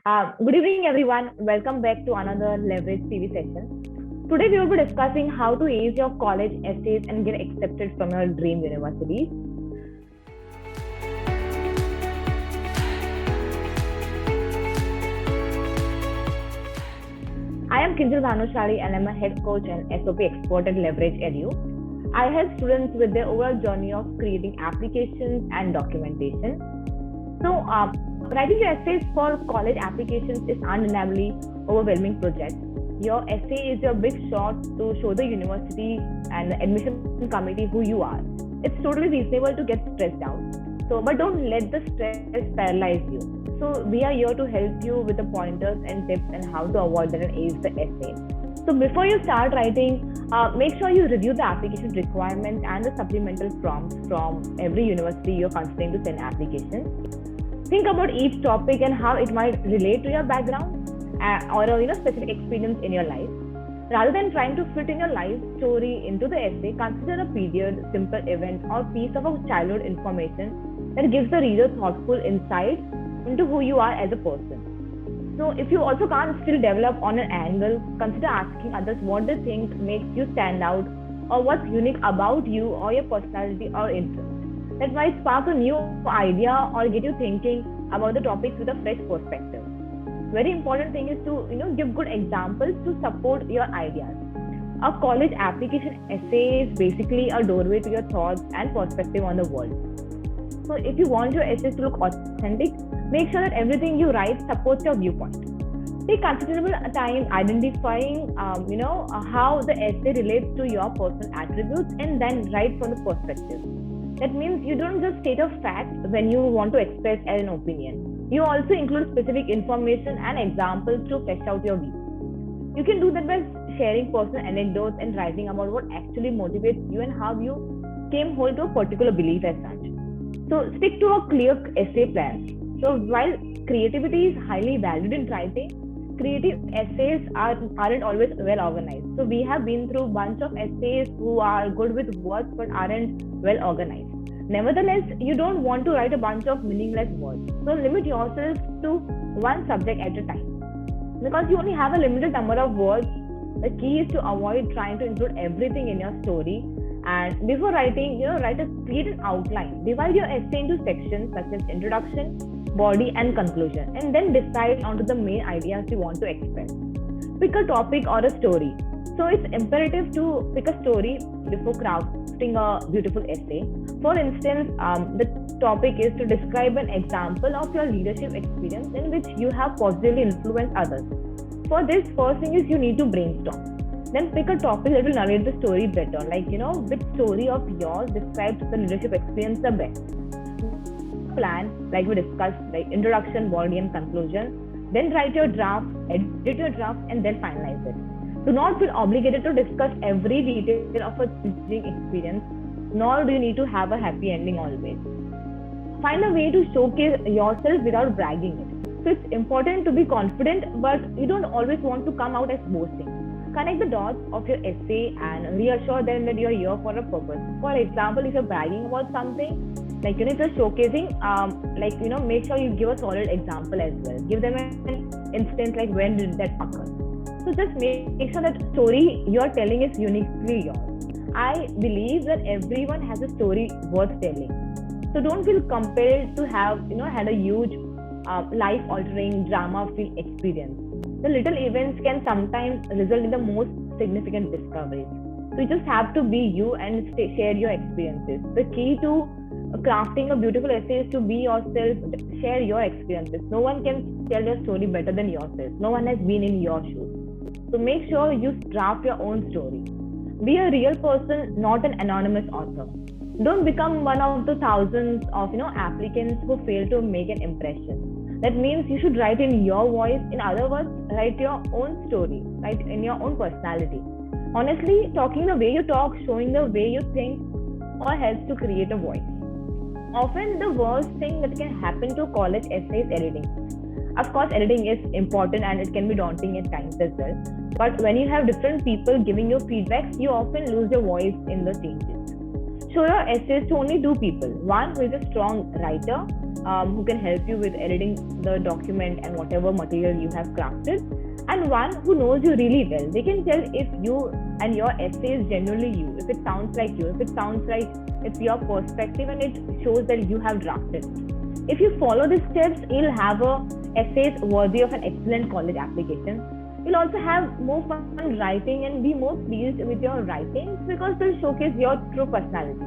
Good evening, everyone. Welcome back to another Leverage TV session. Today, we will be discussing how to ace your college essays and get accepted from your dream universities. I am Kinjal Bhanushali and I'm a head coach and SOP expert at Leverage Edu. I help students with their overall journey of creating applications and documentation. So, writing your essays for college applications is undeniably overwhelming project. Your essay is your big shot to show the university and the admission committee who you are. It's totally reasonable to get stressed out. So, but don't let the stress paralyze you. So, we are here to help you with the pointers and tips and how to avoid that and ace the essay. So, before you start writing, make sure you review the application requirements and the supplemental prompts from every university you're considering to send application. Think about each topic and how it might relate to your background or a specific experience in your life. Rather than trying to fit in your life story into the essay, consider a period, simple event, or piece of childhood information that gives the reader thoughtful insight into who you are as a person. So, if you also can't still develop on an angle, consider asking others what they think makes you stand out or what's unique about you or your personality or interest. That might spark a new idea or get you thinking about the topics with a fresh perspective. Very important thing is to give good examples to support your ideas. A college application essay is basically a doorway to your thoughts and perspective on the world. So if you want your essays to look authentic, make sure that everything you write supports your viewpoint. Take considerable time identifying how the essay relates to your personal attributes and then write from the perspective. That means you don't just state a fact when you want to express an opinion. You also include specific information and examples to flesh out your view. You can do that by sharing personal anecdotes and writing about what actually motivates you and how you came hold to a particular belief as such. So stick to a clear essay plan. So while creativity is highly valued in writing, creative essays aren't always well organized. So we have been through a bunch of essays who are good with words but aren't well organized. Nevertheless, you don't want to write a bunch of meaningless words. So limit yourself to one subject at a time. Because you only have a limited number of words, the key is to avoid trying to include everything in your story. And before writing, create an outline. Divide your essay into sections such as introduction, body, and conclusion, and then decide onto the main ideas you want to express. Pick a topic or a story. So it's imperative to pick a story before crafting a beautiful essay. For instance, the topic is to describe an example of your leadership experience in which you have positively influenced others. For this, first thing is you need to brainstorm. Then pick a topic that will narrate the story better. Which story of yours describes the leadership experience the best. Plan, like we discussed, like introduction, body, and conclusion. Then write your draft, edit your draft, and then finalize it. Do not feel obligated to discuss every detail of a teaching experience, nor do you need to have a happy ending always. Find a way to showcase yourself without bragging it. So it's important to be confident, but you don't always want to come out as boasting. Connect the dots of your essay and reassure them that you're here for a purpose. For example, if you're bragging about something, if you're showcasing, make sure you give a solid example as well. Give them an instance like when did that occur. So just make sure that story you're telling is uniquely yours. I believe that everyone has a story worth telling. So don't feel compelled to have had a huge life-altering drama-filled experience. The little events can sometimes result in the most significant discoveries. So you just have to be you and share your experiences. The key to crafting a beautiful essay is to be yourself, share your experiences. No one can tell your story better than yourself. No one has been in your shoes. So make sure you draft your own story. Be a real person, not an anonymous author. Don't become one of the thousands of applicants who fail to make an impression. That means you should write in your voice. In other words, write your own story, write in your own personality. Honestly, talking the way you talk, showing the way you think, all helps to create a voice. Often the worst thing that can happen to college essay is editing. Of course, editing is important and it can be daunting at times as well. But when you have different people giving you feedback, you often lose your voice in the changes. Show your essays to only two people. One who is a strong writer who can help you with editing the document and whatever material you have crafted, and one who knows you really well. They can tell if you and your essay is genuinely you, if it sounds like you, if it sounds like it's your perspective and it shows that you have drafted. If you follow these steps, you'll have essays worthy of an excellent college application. You'll also have more fun writing and be more pleased with your writings because they'll showcase your true personality.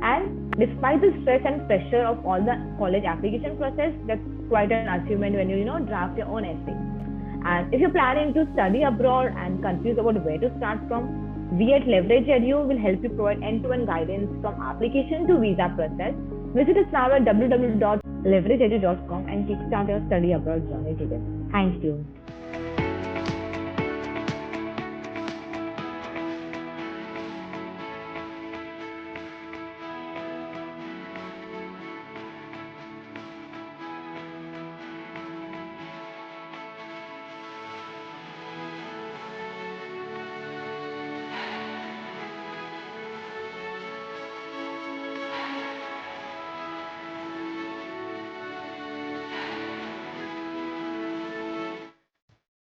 And despite the stress and pressure of all the college application process, that's quite an achievement when you draft your own essay. And if you're planning to study abroad and confused about where to start from, we at Leverage Edu will help you provide end-to-end guidance from application to visa process. Visit us now at www.leverageedu.com and kickstart your study abroad journey today. Thank you.